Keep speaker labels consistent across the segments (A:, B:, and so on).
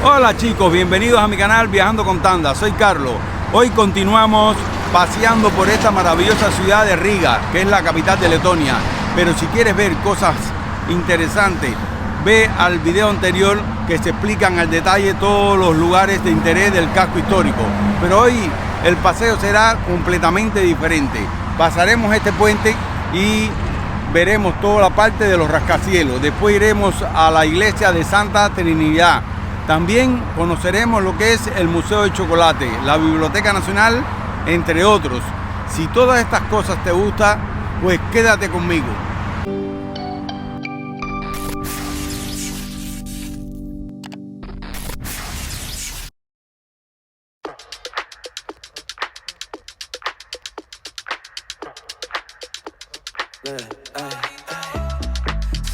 A: Hola chicos, bienvenidos a mi canal Viajando con Tanda, soy Carlos. Hoy continuamos paseando por esta maravillosa ciudad de Riga, que es la capital de Letonia. Pero si quieres ver cosas interesantes, ve al video anterior que se explican al detalle todos los lugares de interés del casco histórico. Pero hoy el paseo será completamente diferente. Pasaremos este puente y veremos toda la parte de los rascacielos. Después iremos a la iglesia de Santa Trinidad. También conoceremos lo que es el Museo de Chocolate, la Biblioteca Nacional, entre otros. Si todas estas cosas te gustan, pues quédate conmigo.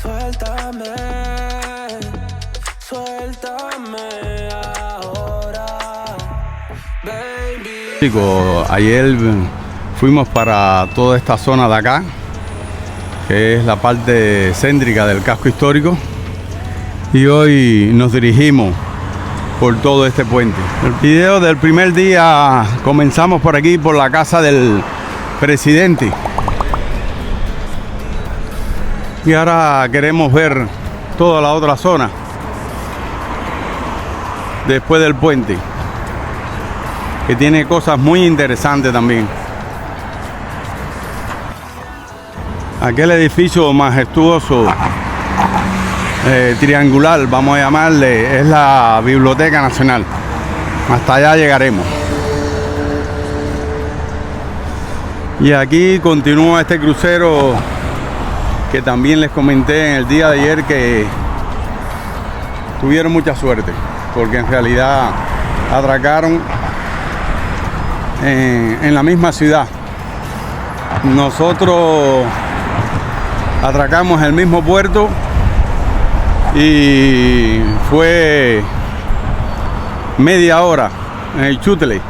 B: Suéltame, suéltame ahora, baby.
A: Chicos, ayer fuimos para toda esta zona de acá, que es la parte céntrica del casco histórico, y hoy nos dirigimos por todo este puente. El video del primer día comenzamos por aquí, por la casa del presidente. Y ahora queremos ver toda la otra zona después del puente, que tiene cosas muy interesantes también. Aquel edificio majestuoso, triangular, vamos a llamarle, es la Biblioteca Nacional. Hasta allá llegaremos. Y aquí continúa este crucero que también les comenté en el día de ayer que tuvieron mucha suerte, porque en realidad atracaron en la misma ciudad. Nosotros atracamos el mismo puerto y fue media hora en el Chutle.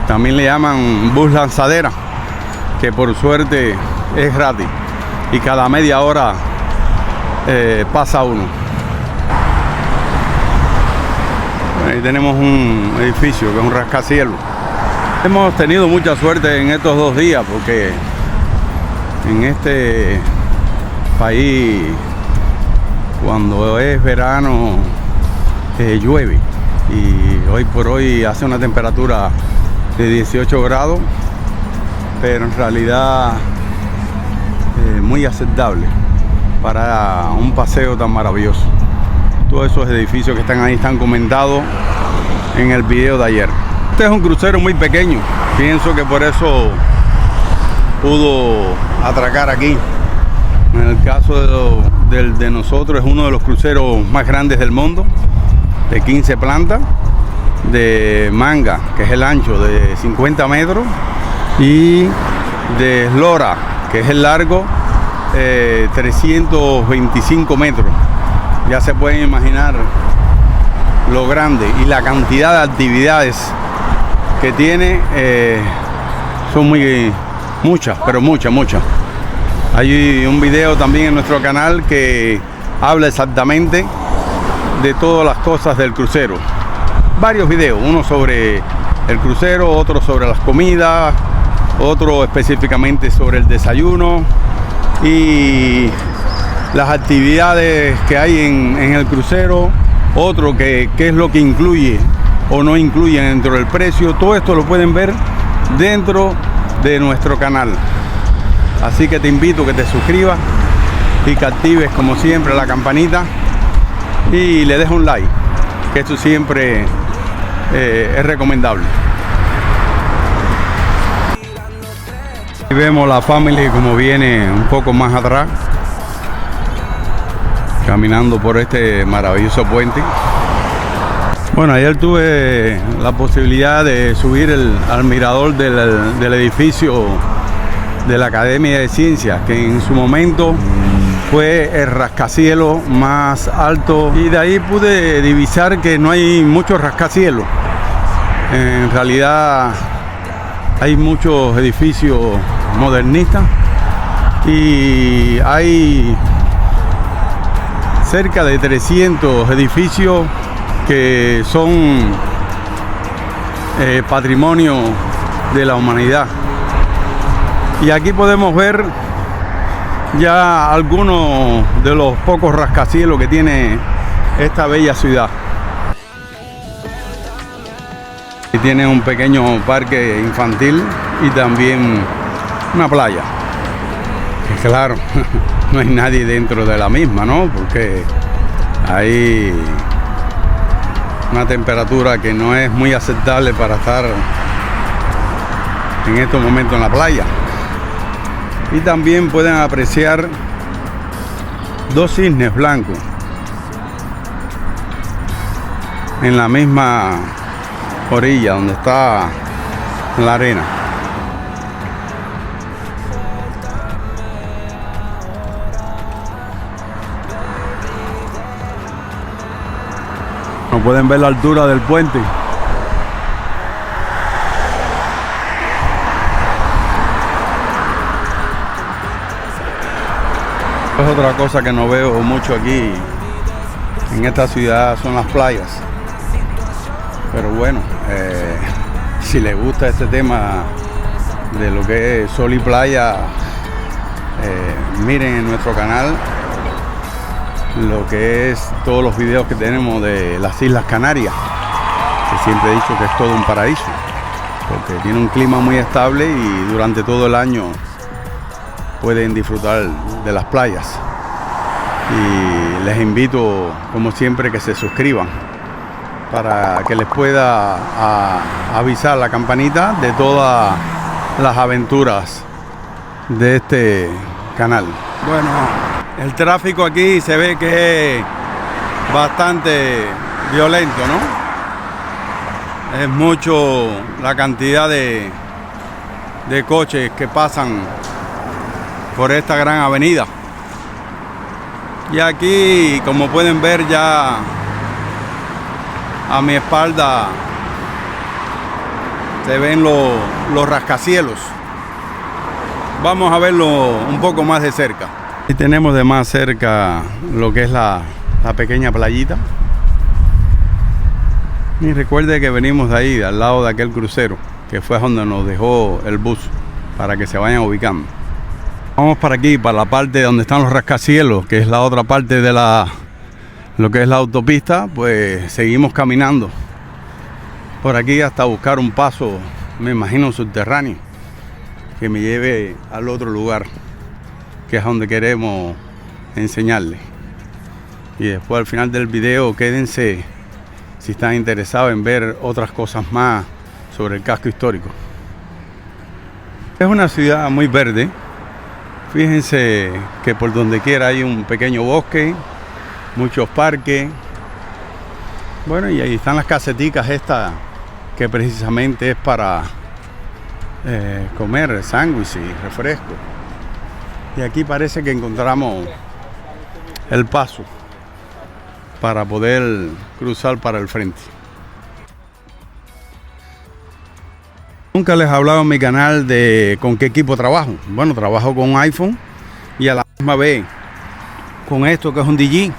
A: También le llaman bus lanzadera, que por suerte es gratis. Y cada media hora pasa uno. Ahí tenemos un edificio que es un rascacielos. Hemos tenido mucha suerte en estos 2 días porque en este país, cuando es verano, llueve. Y hoy por hoy hace una temperatura de 18 grados, pero en realidad muy aceptable para un paseo tan maravilloso. Todos esos edificios que están ahí están comentados en el video de ayer. Este es un crucero muy pequeño, pienso que por eso pudo atracar aquí. En el caso de nosotros, es uno de los cruceros más grandes del mundo, de 15 plantas, de manga, que es el ancho de 50 metros, y de eslora, que es el largo, 325 metros. Ya se pueden imaginar lo grande, y la cantidad de actividades que tiene son muchas, pero muchas. Hay un video también en nuestro canal que habla exactamente de todas las cosas del crucero. Varios videos, uno sobre el crucero, otro sobre las comidas, otro específicamente sobre el desayuno y las actividades que hay en el crucero, otro que es lo que incluye o no incluye dentro del precio. Todo esto lo pueden ver dentro de nuestro canal, así que te invito a que te suscribas y que actives como siempre la campanita y le des un like, que esto siempre es recomendable. Y vemos la family como viene un poco más atrás, caminando por este maravilloso puente. Bueno, ayer tuve la posibilidad de subir al mirador del edificio de la Academia de Ciencias, que en su momento fue el rascacielos más alto, y de ahí pude divisar que no hay muchos rascacielos. En realidad hay muchos edificios modernistas y hay cerca de 300 edificios que son patrimonio de la humanidad. Y aquí podemos ver ya algunos de los pocos rascacielos que tiene esta bella ciudad. Y tiene un pequeño parque infantil y también una playa. Que claro, no hay nadie dentro de la misma, ¿no? Porque hay una temperatura que no es muy aceptable para estar en estos momentos en la playa. Y también pueden apreciar dos cisnes blancos en la misma orilla donde está la arena. No pueden ver la altura del puente. Es otra cosa que no veo mucho aquí en esta ciudad, son las playas. Pero bueno, si les gusta este tema de lo que es sol y playa, miren en nuestro canal lo que es todos los videos que tenemos de las Islas Canarias, que siempre he dicho que es todo un paraíso, porque tiene un clima muy estable y durante todo el año pueden disfrutar de las playas. Y les invito, como siempre, que se suscriban para que les pueda avisar la campanita de todas las aventuras de este canal. Bueno, el tráfico aquí se ve que es bastante violento, ¿no? Es mucho la cantidad de coches que pasan por esta gran avenida. Y aquí, como pueden ver, ya a mi espalda se ven los rascacielos. Vamos a verlo un poco más de cerca. Y tenemos de más cerca lo que es la pequeña playita. Y recuerde que venimos de ahí, al lado de aquel crucero, que fue donde nos dejó el bus, para que se vayan ubicando. Vamos para aquí, para la parte donde están los rascacielos, que es la otra parte de lo que es la autopista. Pues seguimos caminando por aquí hasta buscar un paso, me imagino subterráneo, que me lleve al otro lugar, que es donde queremos enseñarles. Y después al final del video quédense si están interesados en ver otras cosas más sobre el casco histórico. Es una ciudad muy verde. Fíjense que por donde quiera hay un pequeño bosque, muchos parques. Bueno, y ahí están las caseticas estas, que precisamente es para comer sándwiches y refrescos. Y aquí parece que encontramos el paso para poder cruzar para el frente. Nunca les he hablado en mi canal de con qué equipo trabajo. Bueno, trabajo con un iPhone y a la misma vez con esto que es un DJI,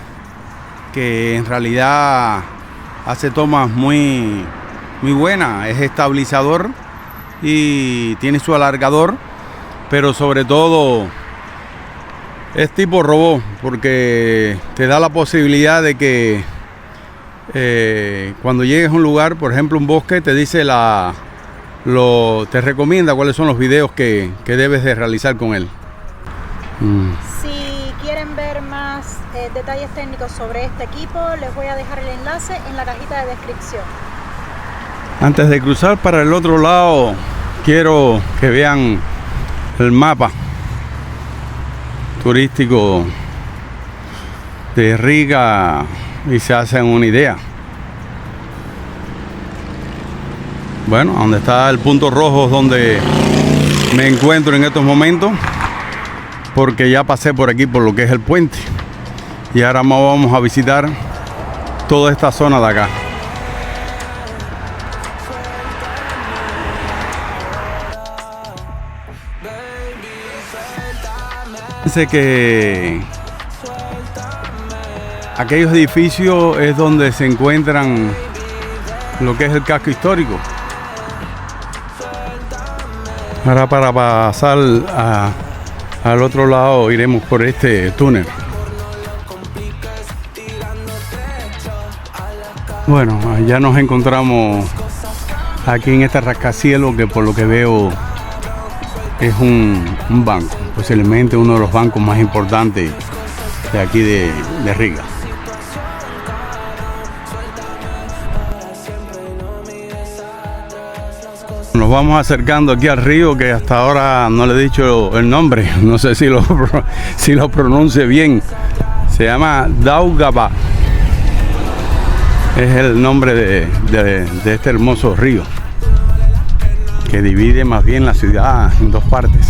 A: que en realidad hace tomas muy buenas. Es estabilizador y tiene su alargador, pero sobre todo es tipo robot, porque te da la posibilidad de que cuando llegues a un lugar, por ejemplo un bosque, te dice te recomienda cuáles son los videos que debes de realizar con él.
C: Si quieren ver más detalles técnicos sobre este equipo, les voy a dejar el enlace en la cajita de descripción.
A: Antes de cruzar para el otro lado, quiero que vean el mapa turístico de Riga y se hacen una idea. Bueno, donde está el punto rojo es donde me encuentro en estos momentos, porque ya pasé por aquí por lo que es el puente y ahora vamos a visitar toda esta zona de acá. Fíjense que aquellos edificios es donde se encuentran lo que es el casco histórico. Ahora para pasar al otro lado iremos por este túnel. Bueno, ya nos encontramos aquí en este rascacielos que por lo que veo es un banco, posiblemente uno de los bancos más importantes de aquí de Riga. Nos vamos acercando aquí al río que hasta ahora no le he dicho el nombre, no sé si lo pronuncie bien. Se llama Daugava. Es el nombre de este hermoso río que divide más bien la ciudad en dos partes.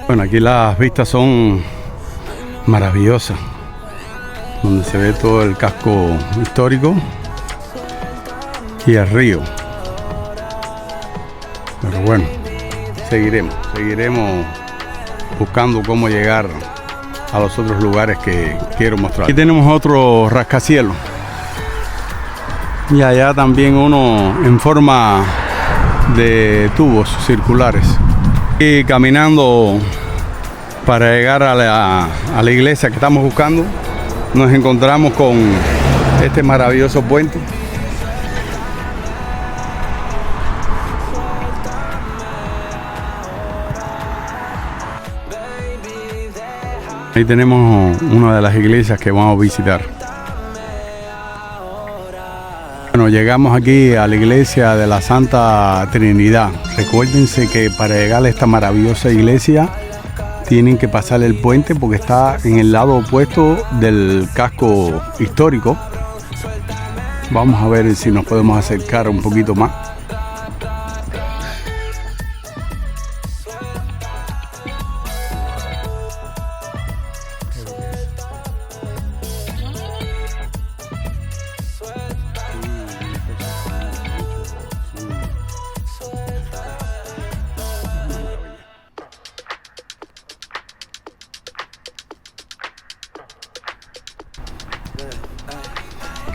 A: Bueno, aquí las vistas son maravillosas, donde se ve todo el casco histórico y el río. Pero bueno, seguiremos buscando cómo llegar a los otros lugares que quiero mostrar. Aquí tenemos otro rascacielos y allá también uno en forma de tubos circulares. Y caminando para llegar a la iglesia que estamos buscando, nos encontramos con este maravilloso puente. Ahí tenemos una de las iglesias que vamos a visitar. Bueno, llegamos aquí a la iglesia de la Santa Trinidad. Recuérdense que para llegar a esta maravillosa iglesia tienen que pasar el puente porque está en el lado opuesto del casco histórico. Vamos a ver si nos podemos acercar un poquito más.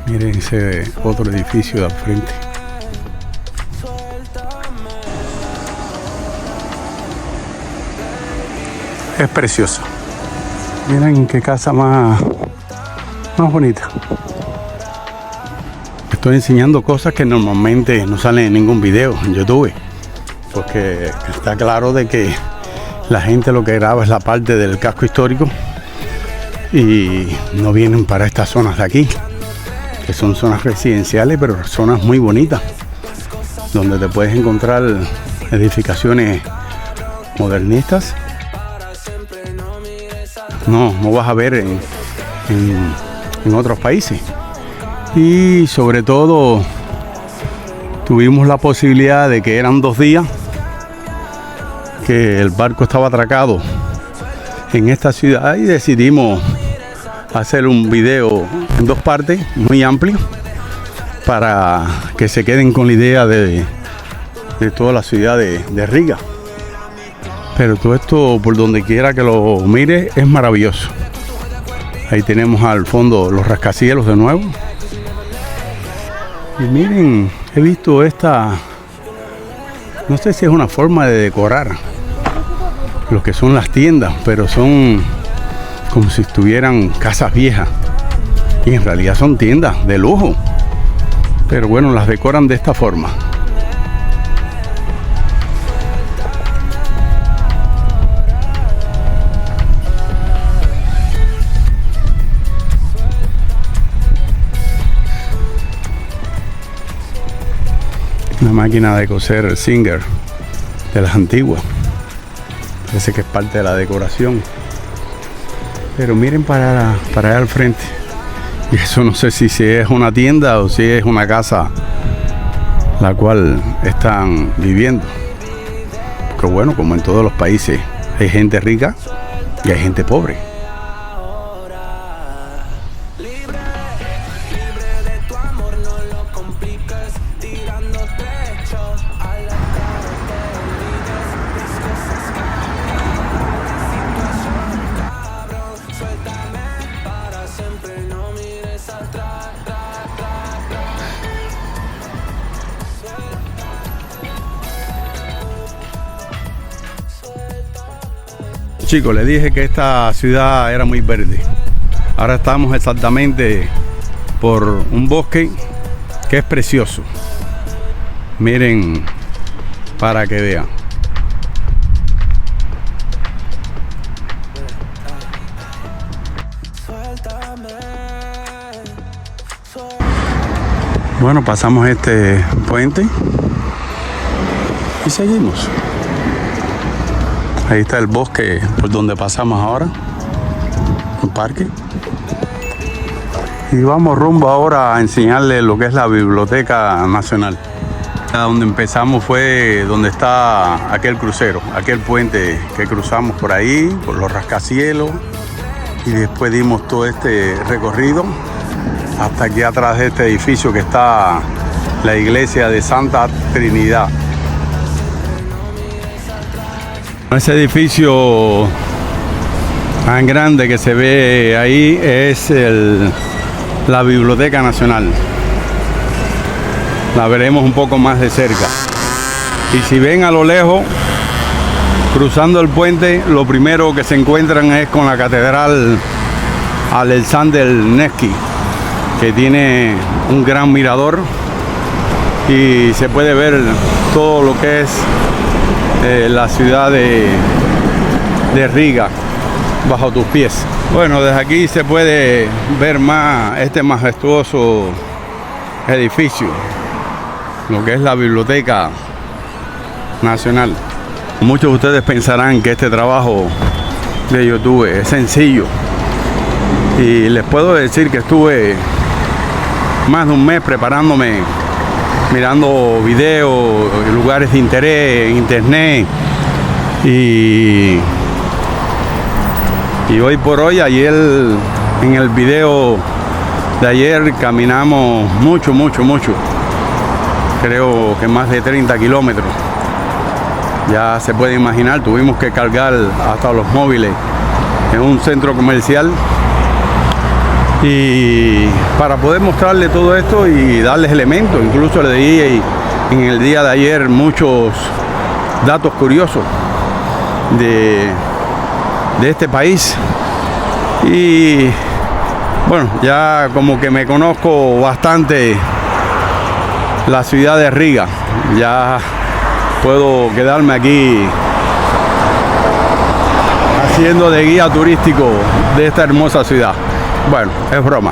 A: Miren ese otro edificio de al frente. Es precioso. Miren qué casa más bonita. Estoy enseñando cosas que normalmente no salen en ningún video en YouTube, porque está claro de que la gente lo que graba es la parte del casco histórico y no vienen para estas zonas de aquí, que son zonas residenciales, pero zonas muy bonitas, donde te puedes encontrar edificaciones modernistas. No vas a ver en otros países. Y sobre todo tuvimos la posibilidad de que eran 2 días que el barco estaba atracado en esta ciudad y decidimos hacer un video en 2 partes muy amplio para que se queden con la idea de toda la ciudad de Riga. Pero todo esto, por donde quiera que lo mire, es maravilloso. Ahí tenemos al fondo los rascacielos de nuevo. Y miren, he visto esta, no sé si es una forma de decorar lo que son las tiendas, pero son como si estuvieran casas viejas. Y en realidad son tiendas de lujo. Pero bueno, las decoran de esta forma. Una máquina de coser Singer de las antiguas. Parece que es parte de la decoración. Pero miren para allá al frente. Y eso no sé si es una tienda o si es una casa la cual están viviendo. Pero bueno, como en todos los países, hay gente rica y hay gente pobre.
B: Libre de tu amor, no lo compliques, tirándote
A: chicos, les dije que esta ciudad era muy verde. Ahora estamos exactamente por un bosque que es precioso. Miren para que vean. Bueno, pasamos este puente y seguimos. Ahí está el bosque por donde pasamos ahora, un parque. Y vamos rumbo ahora a enseñarles lo que es la Biblioteca Nacional. Donde empezamos fue donde está aquel crucero, aquel puente que cruzamos por ahí, por los rascacielos. Y después dimos todo este recorrido hasta aquí atrás de este edificio que está la iglesia de Santa Trinidad. Ese edificio tan grande que se ve ahí es la Biblioteca Nacional. La veremos un poco más de cerca. Y si ven a lo lejos, cruzando el puente, lo primero que se encuentran es con la Catedral Alexander Nevsky, que tiene un gran mirador y se puede ver todo lo que es la ciudad de Riga bajo tus pies. Bueno, desde aquí se puede ver más este majestuoso edificio, lo que es la Biblioteca Nacional. Muchos de ustedes pensarán que este trabajo de YouTube es sencillo, y les puedo decir que estuve más de un mes preparándome, mirando videos, lugares de interés en internet, y hoy por hoy, ayer en el video de ayer caminamos mucho, creo que más de 30 kilómetros. Ya se puede imaginar, tuvimos que cargar hasta los móviles en un centro comercial, y para poder mostrarles todo esto y darles elementos. Incluso le di en el día de ayer muchos datos curiosos de este país. Y bueno, ya como que me conozco bastante la ciudad de Riga. Ya puedo quedarme aquí haciendo de guía turístico de esta hermosa ciudad. Bueno, es broma.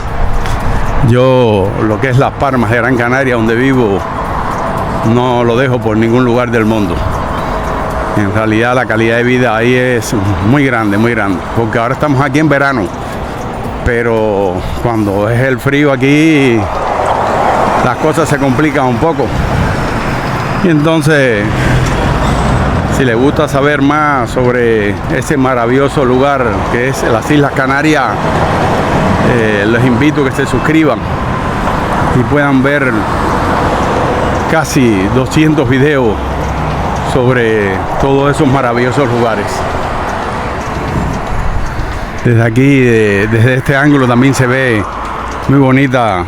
A: Yo lo que es Las Palmas de Gran Canaria, donde vivo, no lo dejo por ningún lugar del mundo. En realidad la calidad de vida ahí es muy grande, porque ahora estamos aquí en verano, pero cuando es el frío aquí las cosas se complican un poco. Y entonces, si les gusta saber más sobre ese maravilloso lugar que es las Islas Canarias, les invito a que se suscriban y puedan ver casi 200 videos sobre todos esos maravillosos lugares. Desde aquí, desde este ángulo, también se ve muy bonita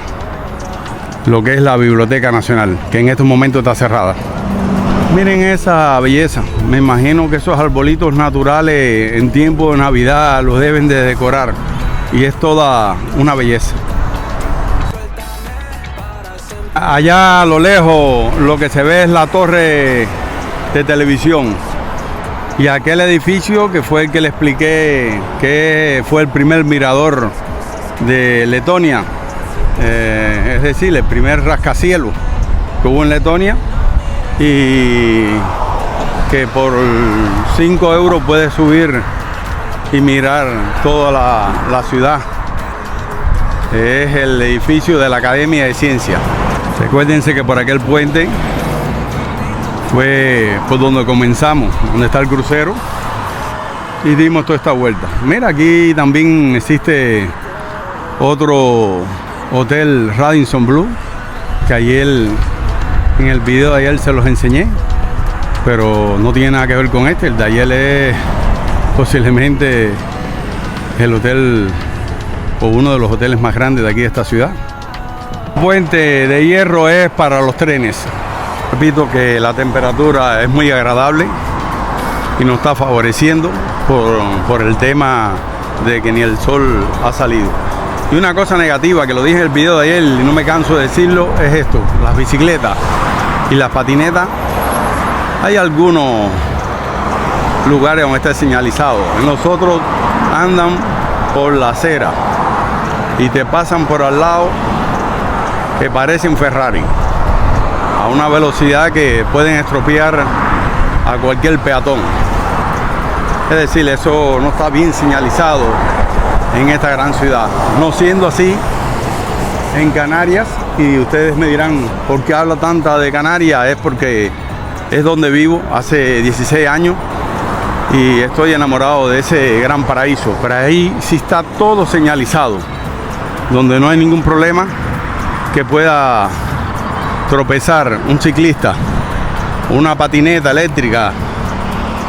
A: lo que es la Biblioteca Nacional, que en estos momentos está cerrada. Miren esa belleza. Me imagino que esos arbolitos naturales en tiempo de Navidad los deben de decorar, y es toda una belleza. Allá a lo lejos lo que se ve es la torre de televisión, y aquel edificio que fue el que le expliqué que fue el primer mirador de Letonia, es decir, el primer rascacielos que hubo en Letonia, y que por 5 euros puedes subir y mirar toda la ciudad. Es el edificio de la Academia de Ciencias. Recuérdense que por aquel puente fue por donde comenzamos, donde está el crucero, y dimos toda esta vuelta. Mira, aquí también existe otro hotel, Radisson Blu, que ayer en el video de ayer se los enseñé, pero no tiene nada que ver con este. El de ayer es posiblemente el hotel, o uno de los hoteles más grandes de aquí de esta ciudad. El puente de hierro es para los trenes. Repito que la temperatura es muy agradable, y nos está favoreciendo por el tema de que ni el sol ha salido. Y una cosa negativa que lo dije en el video de ayer y no me canso de decirlo es esto: las bicicletas y las patinetas. Hay algunos lugares donde está señalizado, en los otros andan por la acera y te pasan por al lado que parecen Ferrari a una velocidad que pueden estropear a cualquier peatón. Es decir, eso no está bien señalizado en esta gran ciudad, no siendo así en Canarias. Y ustedes me dirán, ¿por qué habla tanta de Canarias? Es porque es donde vivo hace 16 años y estoy enamorado de ese gran paraíso. Pero ahí sí está todo señalizado, donde no hay ningún problema que pueda tropezar un ciclista, una patineta eléctrica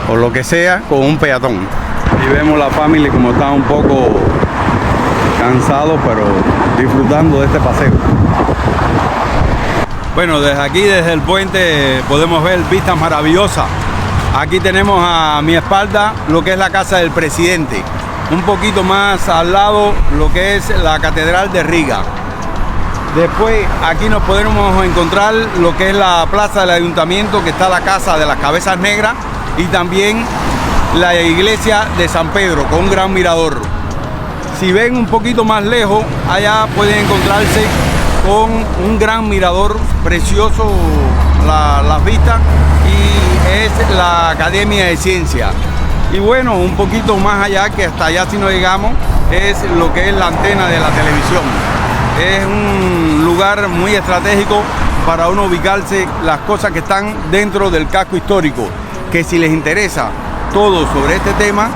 A: o lo que sea con un peatón. Y vemos la familia como está un poco cansado, pero disfrutando de este paseo. Bueno, desde aquí, desde el puente, podemos ver vistas maravillosas. Aquí tenemos a mi espalda lo que es la casa del presidente. Un poquito más al lado lo que es la Catedral de Riga. Después aquí nos podemos encontrar lo que es la plaza del ayuntamiento, que está la casa de las cabezas negras, y también la iglesia de San Pedro con un gran mirador. Si ven un poquito más lejos, allá pueden encontrarse con un gran mirador precioso, las vistas, y es la Academia de Ciencias. Y bueno, un poquito más allá, que hasta allá si no llegamos, es lo que es la antena de la televisión. Es un lugar muy estratégico para uno ubicarse las cosas que están dentro del casco histórico, que si les interesa todo sobre este tema,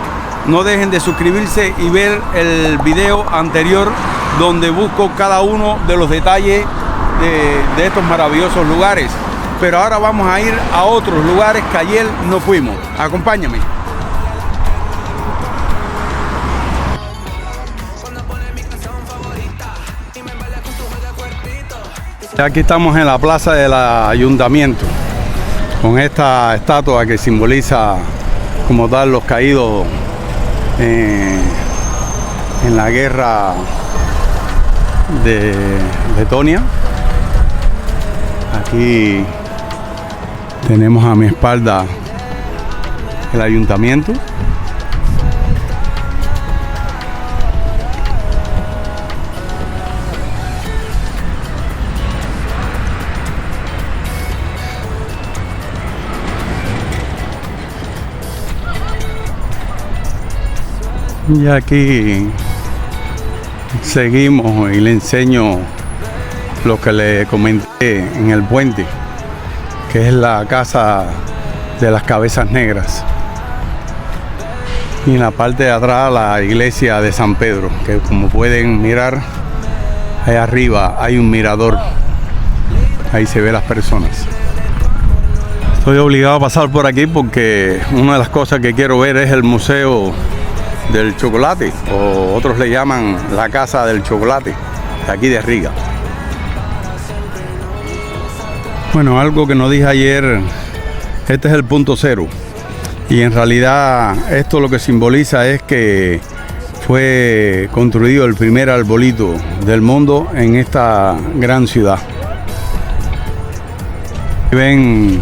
A: no dejen de suscribirse y ver el video anterior donde busco cada uno de los detalles de estos maravillosos lugares. Pero ahora vamos a ir a otros lugares que ayer no fuimos. Acompáñame. Aquí estamos en la plaza del ayuntamiento, con esta estatua que simboliza como tal los caídos en la guerra de Letonia. Aquí tenemos a mi espalda el ayuntamiento. Y aquí seguimos y le enseño lo que le comenté en el puente, que es la casa de las cabezas negras. Y en la parte de atrás la iglesia de San Pedro, que como pueden mirar, ahí arriba hay un mirador. Ahí se ve las personas. Estoy obligado a pasar por aquí porque una de las cosas que quiero ver es el Museo del Chocolate, o otros le llaman la Casa del Chocolate, de aquí de Riga. Bueno, algo que no dije ayer, este es el punto cero, y en realidad esto lo que simboliza es que fue construido el primer arbolito del mundo en esta gran ciudad. Ven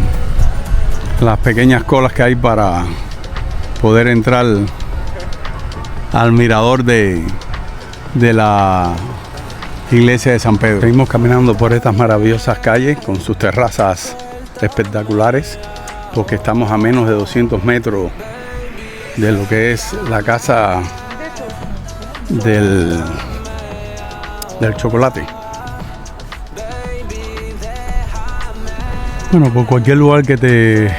A: las pequeñas colas que hay para poder entrar al mirador de la iglesia de San Pedro. Seguimos caminando por estas maravillosas calles con sus terrazas espectaculares, porque estamos a menos de 200 metros de lo que es la casa del chocolate. Bueno, por cualquier lugar que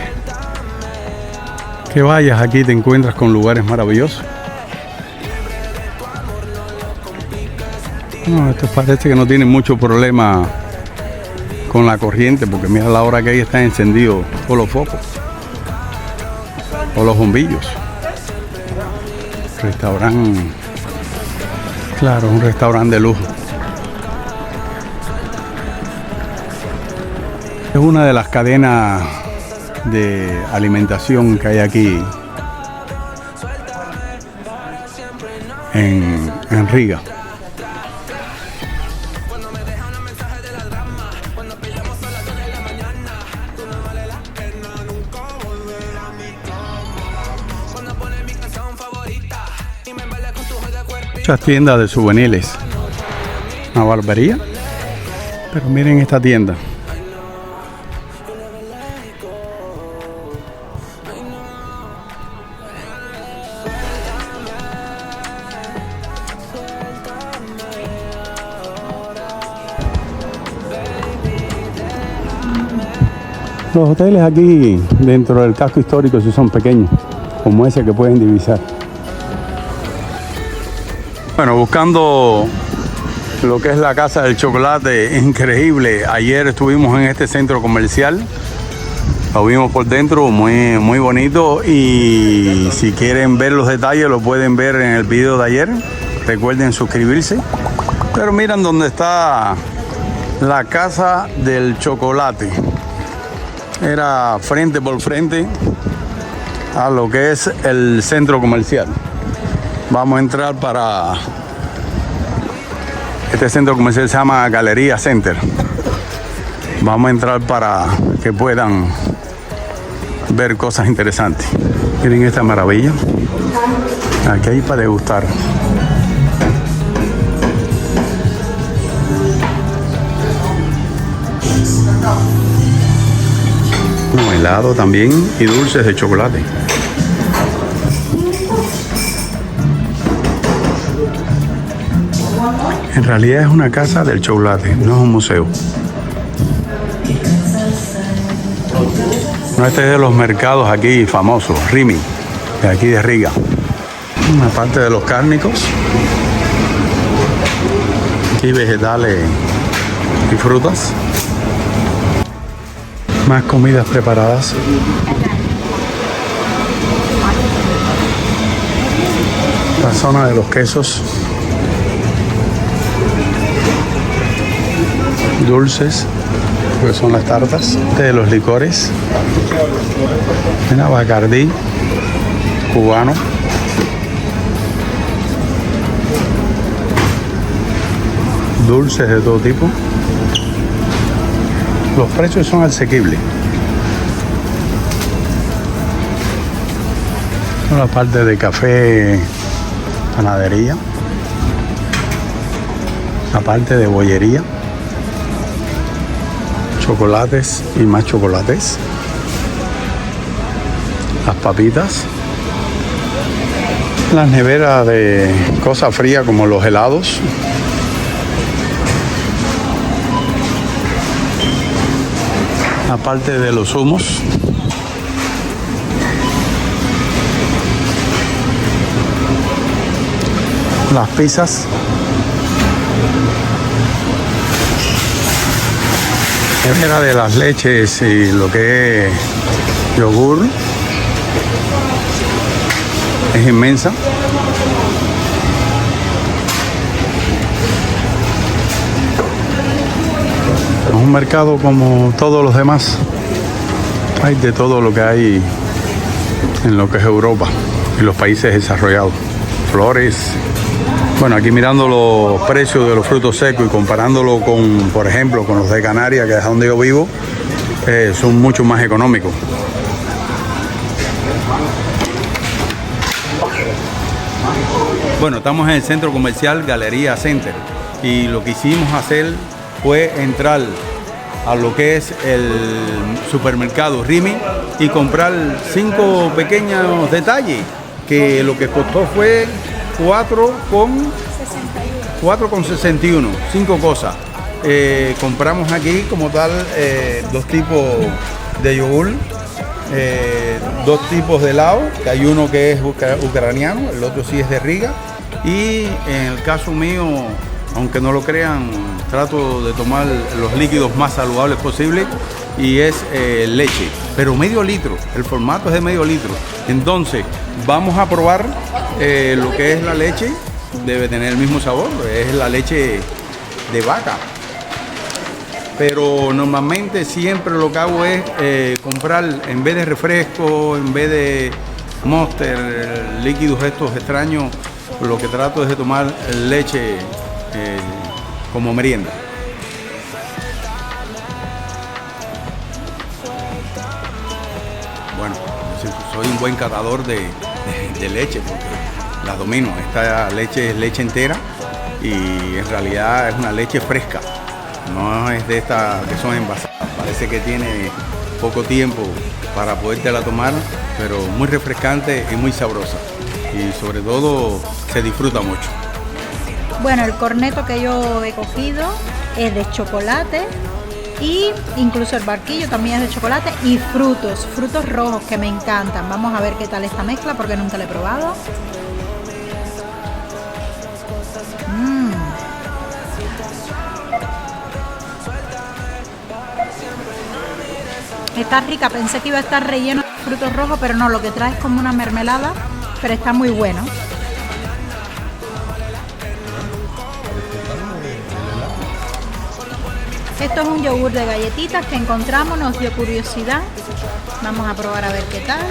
A: vayas aquí te encuentras con lugares maravillosos. No, esto parece que no tiene mucho problema con la corriente, porque mira la hora que ahí está encendido todos los focos o los bombillos. Restaurante, claro, un restaurante de lujo. Es una de las cadenas de alimentación que hay aquí en Riga. Muchas tiendas de souvenirs, una barbería, pero miren esta tienda. Los hoteles aquí dentro del casco histórico sí son pequeños, como ese que pueden divisar. Bueno, buscando lo que es la Casa del Chocolate, increíble. Ayer estuvimos en este centro comercial, lo vimos por dentro, muy bonito. Y si quieren ver los detalles, lo pueden ver en el video de ayer. Recuerden suscribirse. Pero miren dónde está la Casa del Chocolate. Era frente por frente a lo que es el centro comercial. Vamos a entrar para este centro comercial, se llama Galería Center. Vamos a entrar para que puedan ver cosas interesantes. Miren esta maravilla. Aquí hay para degustar. Un helado también y dulces de chocolate. En realidad es una casa del chocolate, no es un museo. No, este es de los mercados aquí famosos, Rimi, de aquí de Riga. Una parte de los cárnicos. Aquí vegetales y frutas. Más comidas preparadas. La zona de los quesos. Dulces, que son las tartas. De los licores. Una Bacardí cubano. Dulces de todo tipo. Los precios son asequibles. Una parte de café, panadería. La parte de bollería. Chocolates y más chocolates. Las papitas. Las neveras de cosas frías como los helados. Aparte de los zumos. Las pizzas. Nevera de las leches y lo que es yogur. Es inmensa. Es un mercado como todos los demás. Hay de todo lo que hay en lo que es Europa y los países desarrollados. Flores. Bueno, aquí mirando los precios de los frutos secos y comparándolo con, por ejemplo, con los de Canarias, que es donde yo vivo, son mucho más económicos. Bueno, estamos en el centro comercial Galería Center y lo que hicimos hacer fue entrar a lo que es el supermercado Rimi y comprar 5 pequeños detalles, que lo que costó fue 4,61, 5 cosas. Compramos aquí como tal 2 tipos de yogur, 2 tipos de helado, que hay uno que es ucraniano, el otro sí es de Riga, y en el caso mío, aunque no lo crean, trato de tomar los líquidos más saludables posibles y es leche, pero medio litro, el formato es de medio litro. Entonces vamos a probar lo que es la leche, debe tener el mismo sabor, es la leche de vaca. pero normalmente siempre lo que hago es comprar, en vez de refresco, en vez de Monster, líquidos estos extraños, lo que trato es de tomar leche como merienda. Bueno, soy un buen catador de leche porque la domino. Esta leche es leche entera y en realidad es una leche fresca. No es de estas que son envasadas. Parece que tiene poco tiempo para podértela tomar, pero muy refrescante y muy sabrosa. Y sobre todo se disfruta mucho.
C: Bueno, el corneto que yo he cogido es de chocolate y incluso el barquillo también es de chocolate y frutos rojos que me encantan. Vamos a ver qué tal esta mezcla porque nunca la he probado. Está rica, pensé que iba a estar relleno de frutos rojos, pero no, lo que trae es como una mermelada, pero está muy bueno. Esto es un yogur de galletitas que encontramos, nos dio curiosidad. Vamos a probar a ver qué tal.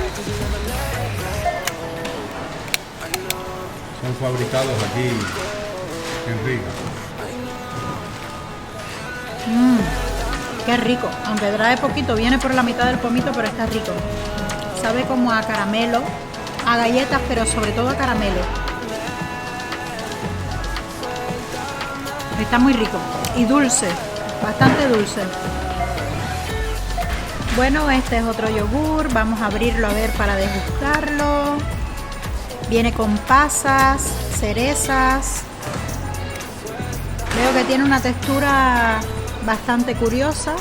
A: Son fabricados aquí en Riga.
C: Qué rico, aunque trae poquito, viene por la mitad del pomito, pero está rico. Sabe como a caramelo, a galletas, pero sobre todo a caramelo. Está muy rico y dulce, bastante dulce. Bueno, este es otro yogur, vamos a abrirlo a ver para degustarlo. Viene con pasas, cerezas. Veo que tiene una textura bastante curiosa.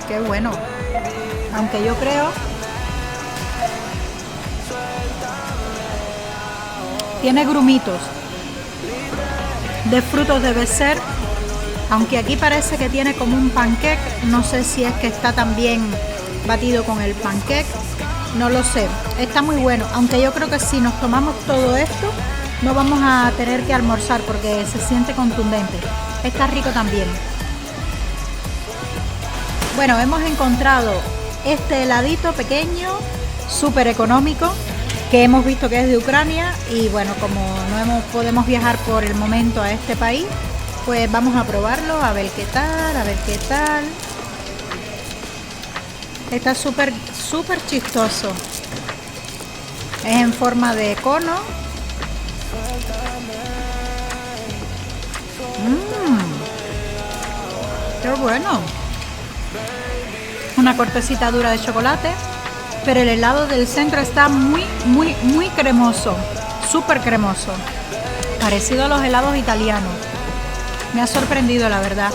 C: Qué bueno. Aunque yo creo tiene grumitos de frutos debe ser, aunque aquí parece que tiene como un panqueque. No sé si es que está también batido con el panqueque. No lo sé, está muy bueno, aunque yo creo que si nos tomamos todo esto no vamos a tener que almorzar porque se siente contundente. Está rico también. Bueno, hemos encontrado este heladito pequeño, súper económico, que hemos visto que es de Ucrania y bueno, como no podemos viajar por el momento a este país, pues vamos a probarlo, a ver qué tal, a ver qué tal. Está súper chistoso. Es en forma de cono. Qué bueno. Una cortecita dura de chocolate, pero el helado del centro está muy cremoso, súper cremoso, parecido a los helados italianos. Me ha sorprendido, la verdad.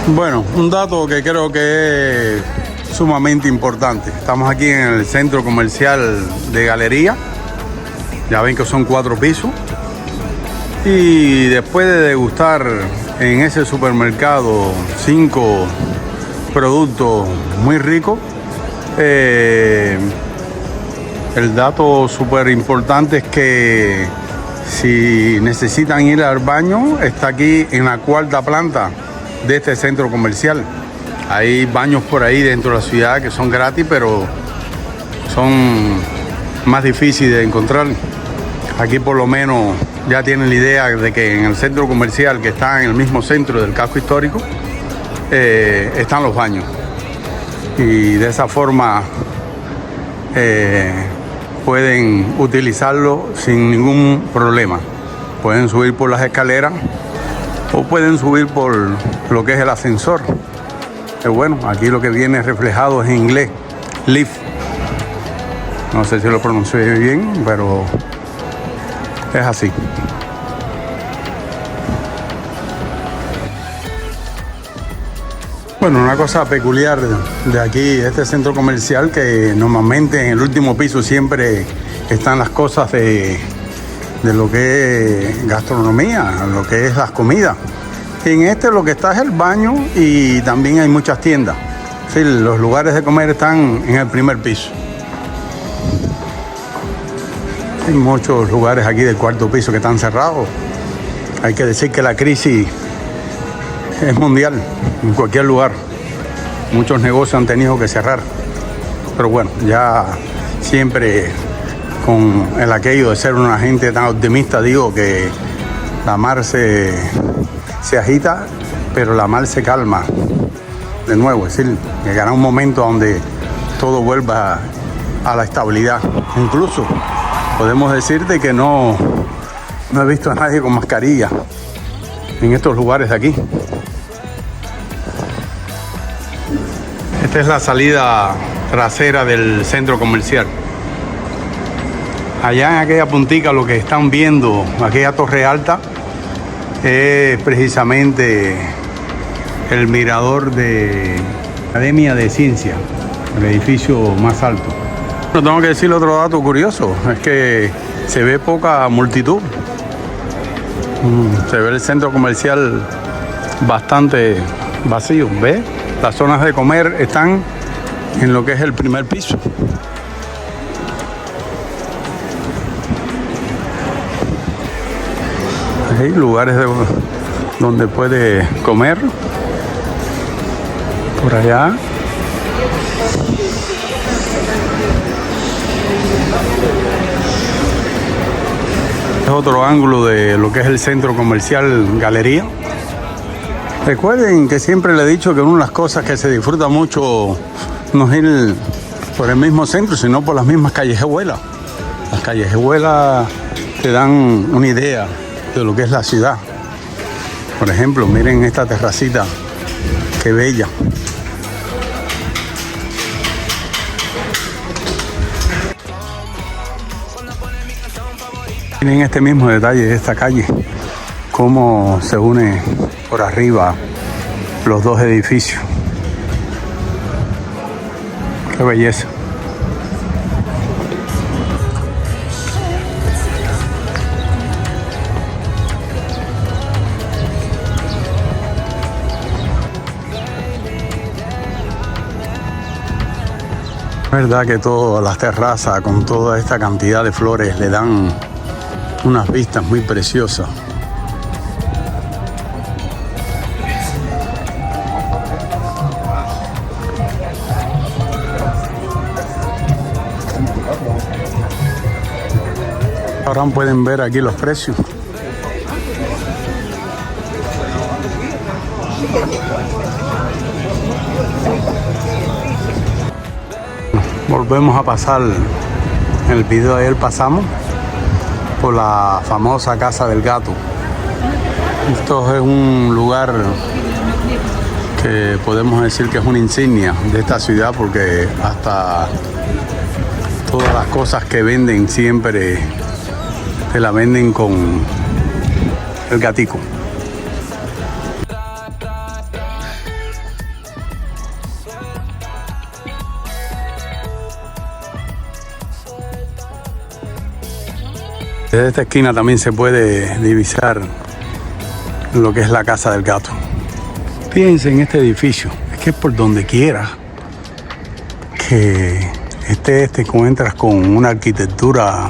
A: Bueno, un dato que creo que es sumamente importante. Estamos aquí en el centro comercial de Galería. Ya ven que son 4 pisos. Y después de degustar en ese supermercado 5 productos muy ricos, el dato súper importante es que si necesitan ir al baño, está aquí en la 4ª planta de este centro comercial. Hay baños por ahí dentro de la ciudad que son gratis, pero son más difíciles de encontrar. Aquí por lo menos ya tienen la idea de que en el centro comercial, que está en el mismo centro del casco histórico, están los baños. Y de esa forma pueden utilizarlo sin ningún problema. Pueden subir por las escaleras o pueden subir por lo que es el ascensor. Bueno, aquí lo que viene reflejado es en inglés, lift. No sé si lo pronuncié bien, pero es así. Bueno, una cosa peculiar de aquí, este centro comercial, que normalmente en el último piso siempre están las cosas de lo que es gastronomía, lo que es las comidas. En este lo que está es el baño y también hay muchas tiendas. Sí, los lugares de comer están en el primer piso. Hay muchos lugares aquí del cuarto piso que están cerrados. Hay que decir que la crisis es mundial, en cualquier lugar. Muchos negocios han tenido que cerrar. Pero bueno, ya siempre con el aquello de ser una gente tan optimista, digo que la mar se agita, pero la mar se calma de nuevo. Es decir, llegará un momento donde todo vuelva a la estabilidad. Incluso podemos decirte que no he visto a nadie con mascarilla en estos lugares de aquí. Esta es la salida trasera del centro comercial. Allá en aquella puntica lo que están viendo, aquella torre alta, es precisamente el mirador de Academia de Ciencia, el edificio más alto. No tengo que decir otro dato curioso, es que se ve poca multitud. Se ve el centro comercial bastante vacío, ¿ves? Las zonas de comer están en lo que es el primer piso. Hay lugares donde puede comer. Por allá. Es otro ángulo de lo que es el centro comercial Galería. Recuerden que siempre le he dicho que una de las cosas que se disfruta mucho no es ir por el mismo centro, sino por las mismas callejuelas. Las callejuelas te dan una idea de lo que es la ciudad. Por ejemplo, miren esta terracita, qué bella. Miren este mismo detalle de esta calle, cómo se une por arriba los dos edificios. Qué belleza. Es verdad que todas las terrazas con toda esta cantidad de flores le dan unas vistas muy preciosas. Ahora pueden ver aquí los precios. Volvemos a pasar, en el video de ayer pasamos por la famosa Casa del Gato. Esto es un lugar que podemos decir que es una insignia de esta ciudad, porque hasta todas las cosas que venden siempre te la venden con el gatico. Desde esta esquina también se puede divisar lo que es la Casa del Gato. Fíjense en este edificio, es que por donde quiera que te encuentras con una arquitectura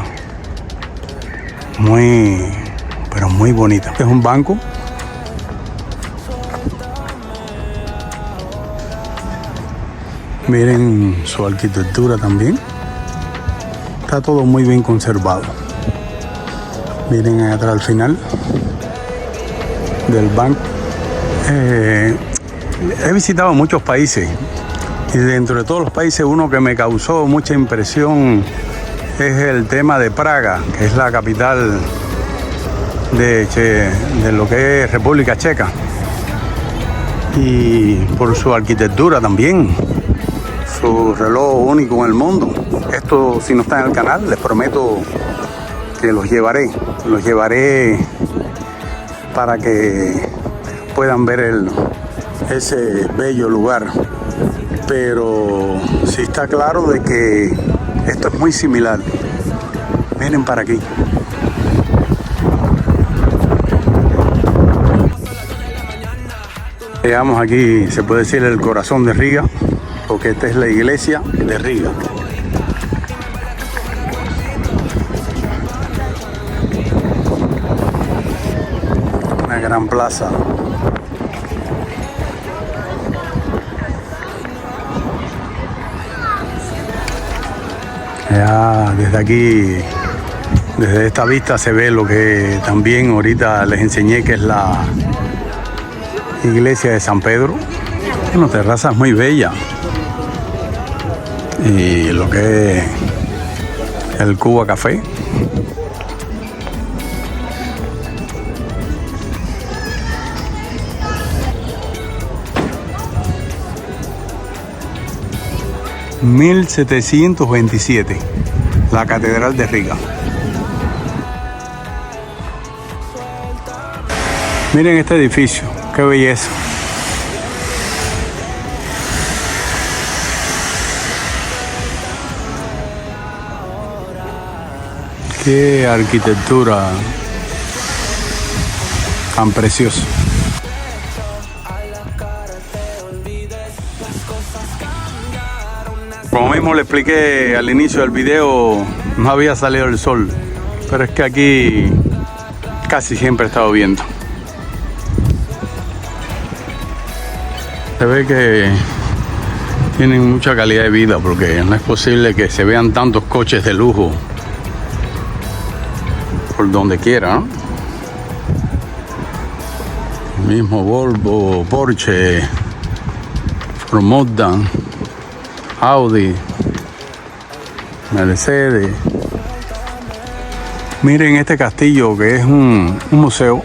A: pero muy bonita. Este es un banco. Miren su arquitectura también. Está todo muy bien conservado. Miren atrás al final del banco. He visitado muchos países y dentro de todos los países uno que me causó mucha impresión es el tema de Praga, que es la capital de lo que es República Checa. Y por su arquitectura también, su reloj único en el mundo. Esto, si no está en el canal, les prometo que los llevaré para que puedan ver ese bello lugar. Pero sí está claro de que esto es muy similar. Miren para aquí. Llegamos aquí, se puede decir, el corazón de Riga, porque esta es la iglesia de Riga. Una gran plaza. Ya desde aquí, desde esta vista se ve lo que también ahorita les enseñé, que es la iglesia de San Pedro. Una terraza muy bella. Y lo que es el Cuba Café. ...1727... la Catedral de Riga. Miren este edificio, qué belleza. Qué arquitectura tan preciosa. Como mismo le expliqué al inicio del video, no había salido el sol, pero es que aquí casi siempre está lloviendo. Se ve que tienen mucha calidad de vida, porque no es posible que se vean tantos coches de lujo por donde quiera, ¿no? El mismo Volvo, Porsche, Ford Mazda, Audi, Mercedes. Miren este castillo, que es un museo.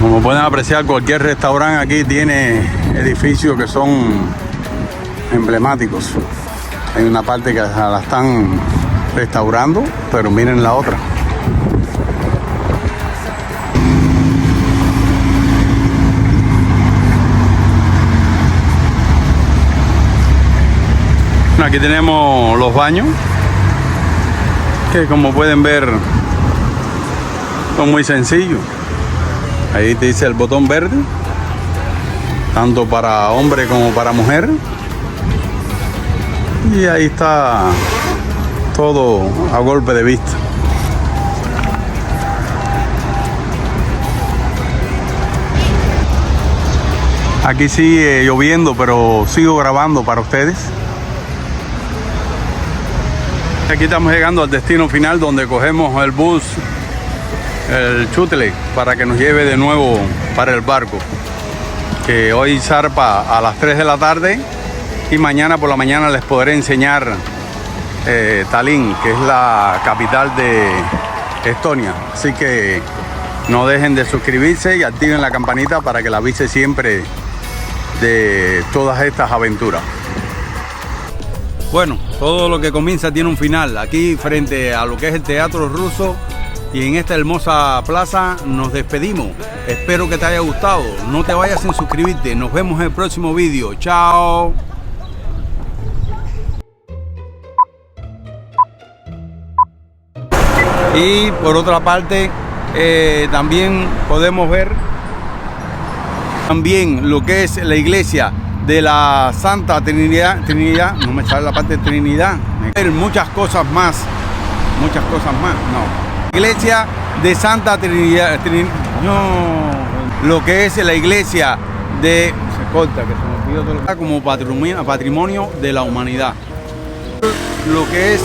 A: Como pueden apreciar, cualquier restaurante aquí tiene edificios que son emblemáticos. Hay una parte que la están restaurando, pero miren la otra. Aquí tenemos los baños, que como pueden ver son muy sencillos. Ahí te dice el botón verde, tanto para hombre como para mujer. Y ahí está todo a golpe de vista. Aquí sigue lloviendo, pero sigo grabando para ustedes. Aquí estamos llegando al destino final, donde cogemos el bus, el Shuttle, para que nos lleve de nuevo para el barco, que hoy zarpa a las 3 de la tarde, y mañana por la mañana les podré enseñar Tallinn, que es la capital de Estonia. Así que no dejen de suscribirse y activen la campanita para que la avise siempre de todas estas aventuras. Bueno, todo lo que comienza tiene un final. Aquí frente a lo que es el Teatro Ruso y en esta hermosa plaza nos despedimos. Espero que te haya gustado. No te vayas sin suscribirte. Nos vemos en el próximo vídeo. Chao. Y por otra parte, también podemos ver también lo que es la iglesia de la Santa Trinidad, no me sale la parte de Trinidad, muchas cosas más, no. Iglesia de Santa Trinidad, no, lo que es la iglesia de, se corta, que se me olvidó todo, como patrimonio de la humanidad, lo que es